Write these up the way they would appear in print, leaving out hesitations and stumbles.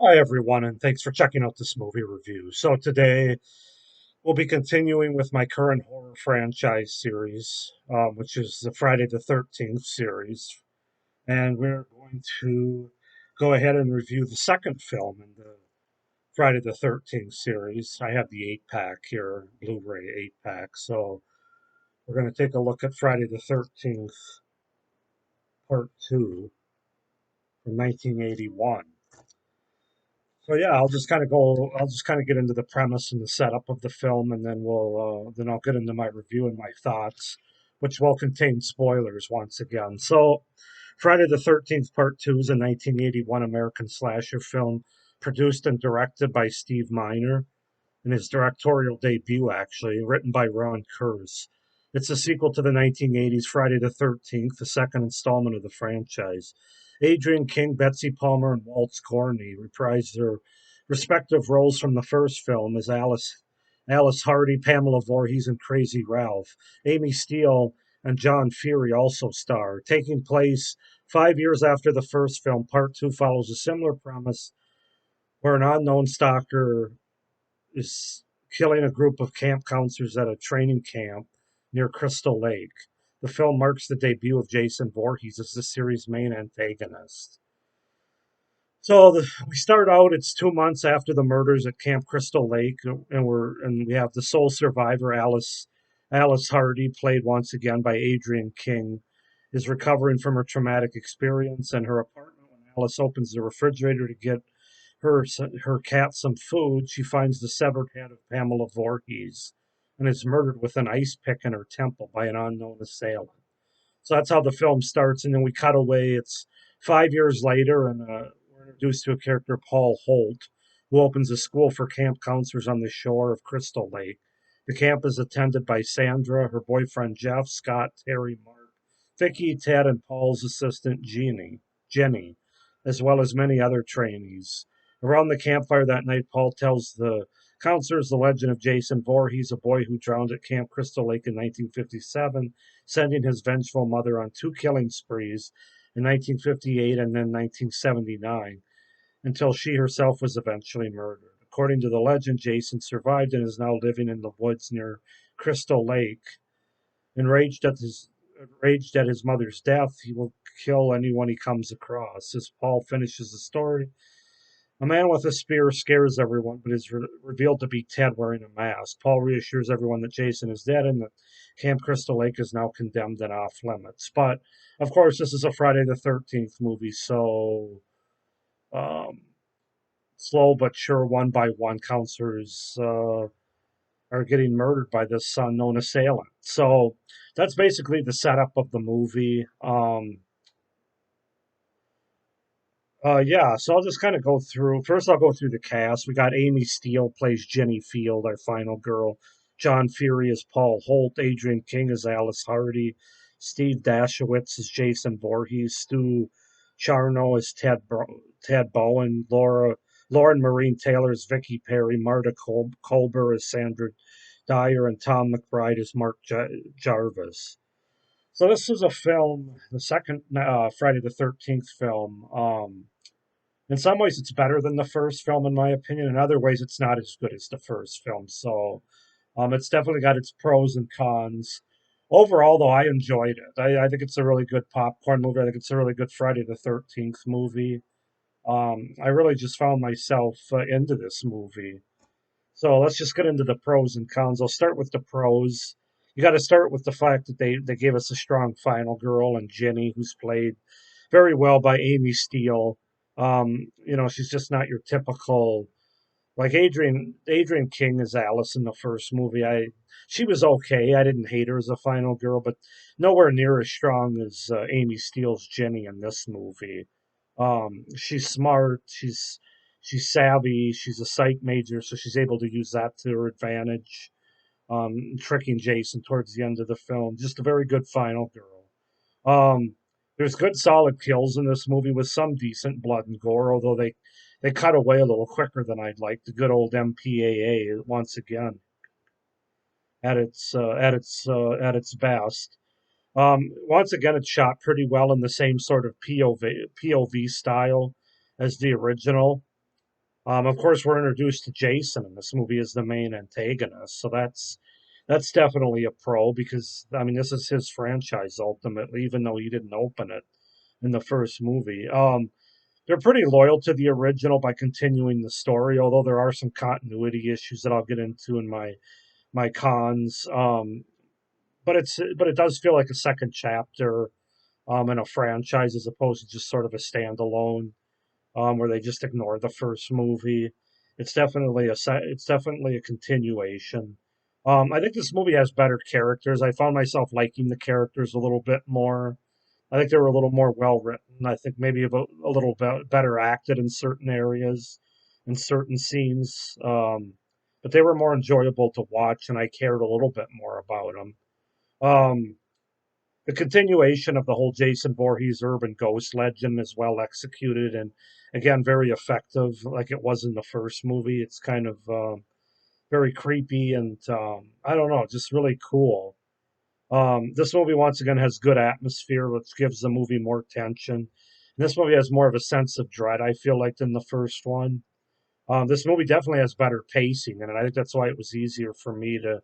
Hi, everyone, and thanks for checking out this movie review. So, today we'll be continuing with my current horror franchise series, which is the Friday the 13th series. And we're going to go ahead and review the second film in the Friday the 13th series. I have the 8 pack here, Blu ray 8 pack. So, we're going to take a look at Friday the 13th, Part 2 from 1981. So yeah, I'll just kind of get into the premise and the setup of the film, and then I'll get into my review and my thoughts, which will contain spoilers once again. So, Friday the 13th Part 2 is a 1981 American slasher film produced and directed by Steve Miner in his directorial debut, actually, written by Ron Kurz. It's a sequel to the 1980s Friday the 13th, the second installment of the franchise. Adrian King, Betsy Palmer, and Walt Gorney reprised their respective roles from the first film as Alice Hardy, Pamela Voorhees, and Crazy Ralph. Amy Steele and John Fury also star. Taking place 5 years after the first film, Part 2 follows a similar premise where an unknown stalker is killing a group of camp counselors at a training camp near Crystal Lake. The film marks the debut of Jason Voorhees as the series' main antagonist. We start out. It's 2 months after the murders at Camp Crystal Lake, and we have the sole survivor, Alice Hardy, played once again by Adrian King, is recovering from her traumatic experience. And her apartment, when Alice opens the refrigerator to get her cat some food, she finds the severed head of Pamela Voorhees and is murdered with an ice pick in her temple by an unknown assailant. So that's how the film starts, and then we cut away. It's 5 years later, and we're introduced to a character, Paul Holt, who opens a school for camp counselors on the shore of Crystal Lake. The camp is attended by Sandra, her boyfriend Jeff, Scott, Terry, Mark, Vicky, Ted, and Paul's assistant Jenny, as well as many other trainees. Around the campfire that night, Paul tells the counselors the legend of Jason Voorhees, a boy who drowned at Camp Crystal Lake in 1957, sending his vengeful mother on two killing sprees in 1958 and then 1979 until she herself was eventually murdered. According to the legend, Jason survived and is now living in the woods near Crystal Lake. Enraged at his Enraged at his mother's death, he will kill anyone he comes across. As Paul finishes the story, a man with a spear scares everyone, but is revealed to be Ted wearing a mask. Paul reassures everyone that Jason is dead and that Camp Crystal Lake is now condemned and off limits. But of course, this is a Friday the 13th movie, so um, slow but sure, one by one, counselors are getting murdered by this unknown assailant. So that's basically the setup of the movie. Yeah, so I'll just kind of go through. First, I'll go through the cast. We got Amy Steele plays Jenny Field, our final girl. John Fury as Paul Holt. Adrian King as Alice Hardy. Steve Dashowitz as Jason Voorhees. Stu Charno as Ted Bowen. Lauren Marine Taylor as Vicky Perry. Marta Colber as Sandra Dyer. And Tom McBride as Mark Jarvis. So this is a film, the second Friday the 13th film. In some ways, it's better than the first film, in my opinion. In other ways, it's not as good as the first film. So, it's definitely got its pros and cons. Overall, though, I enjoyed it. I think it's a really good popcorn movie. I think it's a really good Friday the 13th movie. I really just found myself into this movie. So let's just get into the pros and cons. I'll start with the pros. You got to start with the fact that they gave us a strong final girl and Jenny, who's played very well by Amy Steele. She's just not your typical like Adrian King as Alice in the first movie. She was okay. I didn't hate her as a final girl, but nowhere near as strong as Amy Steele's Jenny in this movie. She's smart. She's savvy. She's a psych major, so she's able to use that to her advantage. Tricking Jason towards the end of the film. Just a very good final girl. Um, there's good solid kills in this movie with some decent blood and gore, although they cut away a little quicker than I'd like. The good old MPAA once again at its best. Once again, it's shot pretty well in the same sort of POV style as the original. Of course, we're introduced to Jason in this movie as the main antagonist, so that's definitely a pro because I mean this is his franchise ultimately, even though he didn't open it in the first movie. They're pretty loyal to the original by continuing the story, although there are some continuity issues that I'll get into in my cons. But it does feel like a second chapter in a franchise as opposed to just sort of a standalone where they just ignore the first movie. It's definitely a continuation. I think this movie has better characters. I found myself liking the characters a little bit more. I think they were a little more well written. I think maybe a little better acted in certain areas, in certain scenes. But they were more enjoyable to watch, and I cared a little bit more about them. Um, the continuation of the whole Jason Voorhees urban ghost legend is well executed and again very effective, like it was in the first movie. It's kind of very creepy and I don't know, just really cool. This movie once again has good atmosphere, which gives the movie more tension. And this movie has more of a sense of dread, I feel like, than the first one. This movie definitely has better pacing, and I think that's why it was easier for me to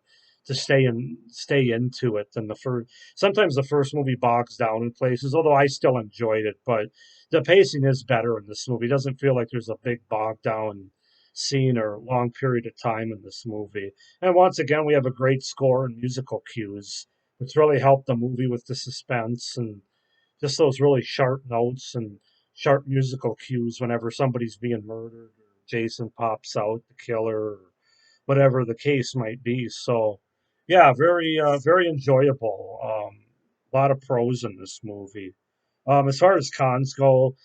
stay into it than the first. Sometimes the first movie bogs down in places, although I still enjoyed it. But the pacing is better in this movie. It doesn't feel like there's a big bog down scene or long period of time in this movie. And once again, we have a great score and musical cues, which really help the movie with the suspense and just those really sharp notes and sharp musical cues whenever somebody's being murdered or Jason pops out, the killer, or whatever the case might be. So, yeah, very enjoyable. A lot of pros in this movie. As far as cons go,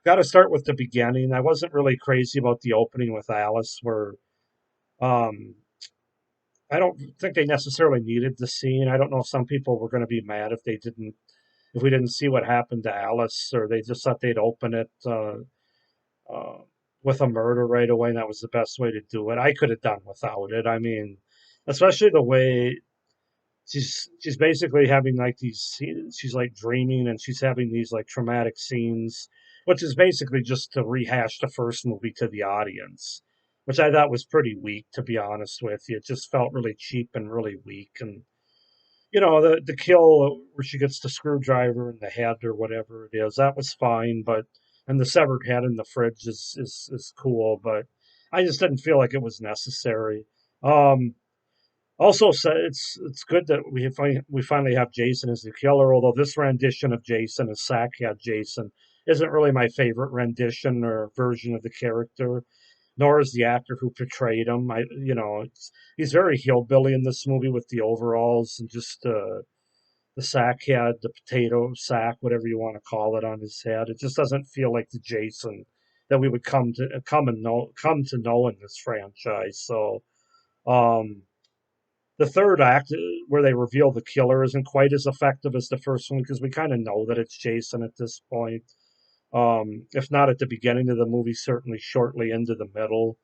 got to start with the beginning. I wasn't really crazy about the opening with Alice, where um, I don't think they necessarily needed the scene. I don't know if some people were going to be mad if we didn't see what happened to Alice, or they just thought they'd open it uh, with a murder right away, and that was the best way to do it. I could have done without it. I mean, especially the way she's basically having like she's like dreaming, and she's having these like traumatic scenes, which is basically just to rehash the first movie to the audience, which I thought was pretty weak, to be honest with you. It just felt really cheap and really weak, and the kill where she gets the screwdriver in the head or whatever it is, that was fine, but and the severed head in the fridge is cool, but I just didn't feel like it was necessary. Um, Also, it's good that we finally have Jason as the killer. Although this rendition of Jason as Sackhead Jason isn't really my favorite rendition or version of the character, nor is the actor who portrayed him. He's very hillbilly in this movie with the overalls and just the sack head, the potato sack, whatever you want to call it, on his head. It just doesn't feel like the Jason that we would come to know in this franchise. So um, the third act, where they reveal the killer, isn't quite as effective as the first one because we kind of know that it's Jason at this point. If not at the beginning of the movie, certainly shortly into the middle.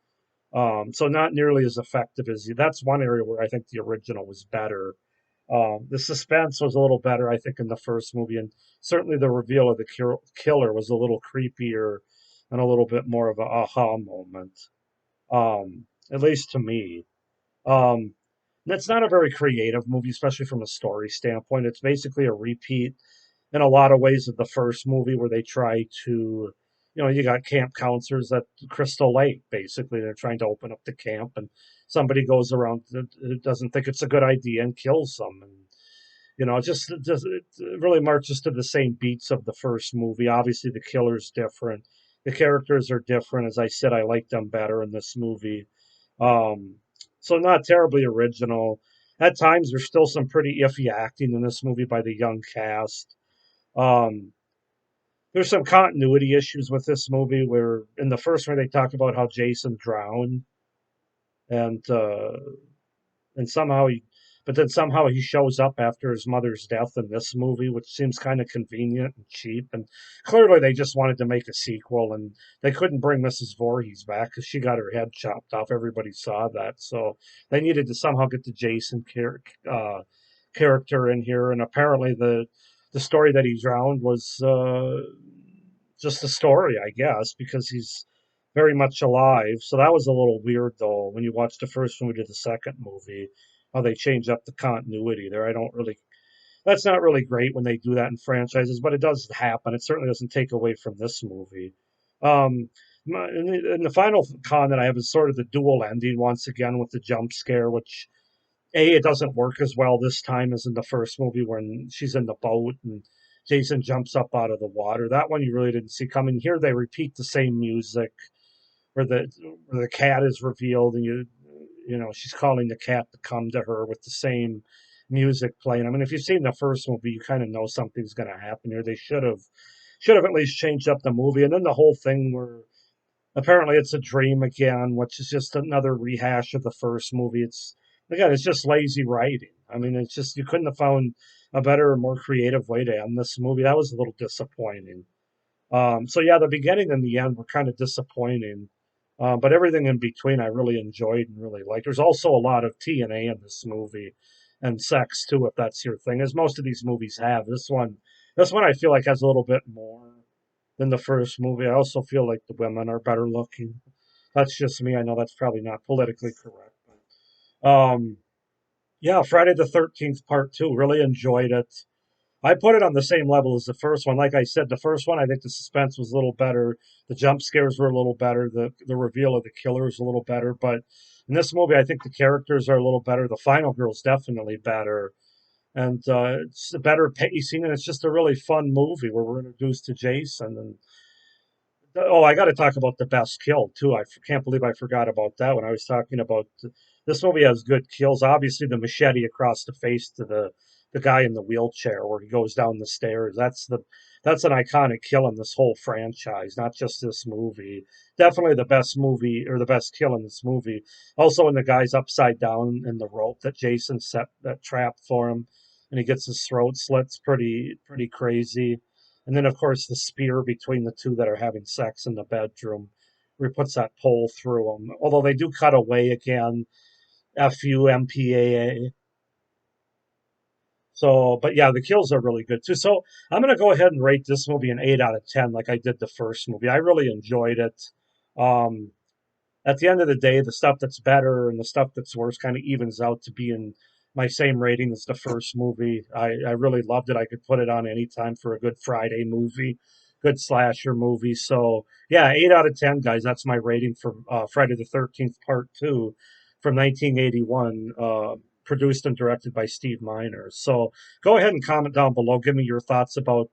So not nearly as effective as you. That's one area where I think the original was better. The suspense was a little better, I think, in the first movie, and certainly the reveal of the killer was a little creepier and a little bit more of a aha moment, at least to me. Um, that's not a very creative movie, especially from a story standpoint. It's basically a repeat in a lot of ways of the first movie, where they try to, you got camp counselors at Crystal Lake. Basically, they're trying to open up the camp, and somebody goes around that doesn't think it's a good idea and kills them. And just it really marches to the same beats of the first movie. Obviously, the killer's different. The characters are different. As I said, I like them better in this movie. Um, so not terribly original. At times, there's still some pretty iffy acting in this movie by the young cast. Um, there's some continuity issues with this movie where in the first one they talk about how Jason drowned and and somehow he but then somehow he shows up after his mother's death in this movie, which seems kind of convenient and cheap. And clearly they just wanted to make a sequel, and they couldn't bring Mrs. Voorhees back because she got her head chopped off. Everybody saw that, so they needed to somehow get the character in here. And apparently the story that he drowned was just a story, I guess, because very much alive. So that was a little weird though when you watch the first movie to the second movie, how they change up the continuity there. I don't really That's not really great when they do that in franchises, but it does happen. It certainly doesn't take away from this movie. Um, and the final con that I have is sort of the dual ending once again with the jump scare, which it doesn't work as well this time as in the first movie when she's in the boat and Jason jumps up out of the water. That one you really didn't see coming. Here they repeat the same music where the cat is revealed and you know she's calling the cat to come to her with the same music playing. I mean, if you've seen the first movie, you kind of know something's going to happen here. They should have at least changed up the movie, and then the whole thing where apparently it's a dream again, which is just another rehash of the first movie. It's again, it's just lazy writing. I mean, it's just you couldn't have found a better or more creative way to end this movie. That was a little disappointing. So yeah, the beginning and the end were kind of disappointing, but everything in between I really enjoyed and really liked. There's also a lot of TNA in this movie, and sex too, if that's your thing, as most of these movies have. This one I feel like has a little bit more than the first movie. I also feel like the women are better looking. That's just me. I know that's probably not politically correct. But, yeah, Friday the 13th Part 2, really enjoyed it. I put it on the same level as the first one. Like I said, the first one, I think the suspense was a little better. The jump scares were a little better. The reveal of the killer is a little better. But in this movie, I think the characters are a little better. The final girl's definitely better. And it's a better pacing, and it's just a really fun movie where we're introduced to Jason. And oh, I got to talk about the best kill too. Can't believe I forgot about that when I was talking about this movie has good kills. Obviously, the machete across the face to the guy in the wheelchair where he goes down the stairs. That's an iconic kill in this whole franchise, not just this movie. Definitely the best movie or the best kill in this movie. Also, when the guy's upside down in the rope that Jason set that trap for him, and he gets his throat slits, pretty crazy. And then, of course, the spear between the two that are having sex in the bedroom, where he puts that pole through them. Although they do cut away again, FUMPAA. So, but yeah, the kills are really good too. So I'm going to go ahead and rate this movie an 8 out of 10, like I did the first movie. I really enjoyed it. Um, at the end of the day, the stuff that's better and the stuff that's worse kind of evens out to be in my same rating as the first movie. I really loved it. I could put it on anytime for a good Friday movie, good slasher movie. So yeah, 8 out of 10, guys. That's my rating for Friday the 13th Part Two from 1981. Produced and directed by Steve Miner. So go ahead and comment down below. Give me your thoughts about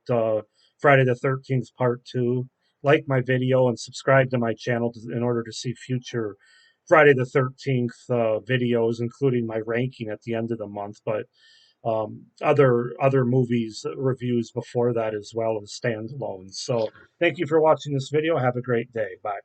Friday the 13th Part 2. Like my video and subscribe to my channel in order to see future Friday the 13th videos, including my ranking at the end of the month, but other movies reviews before that as well as standalones. So thank you for watching this video. Have a great day. Bye.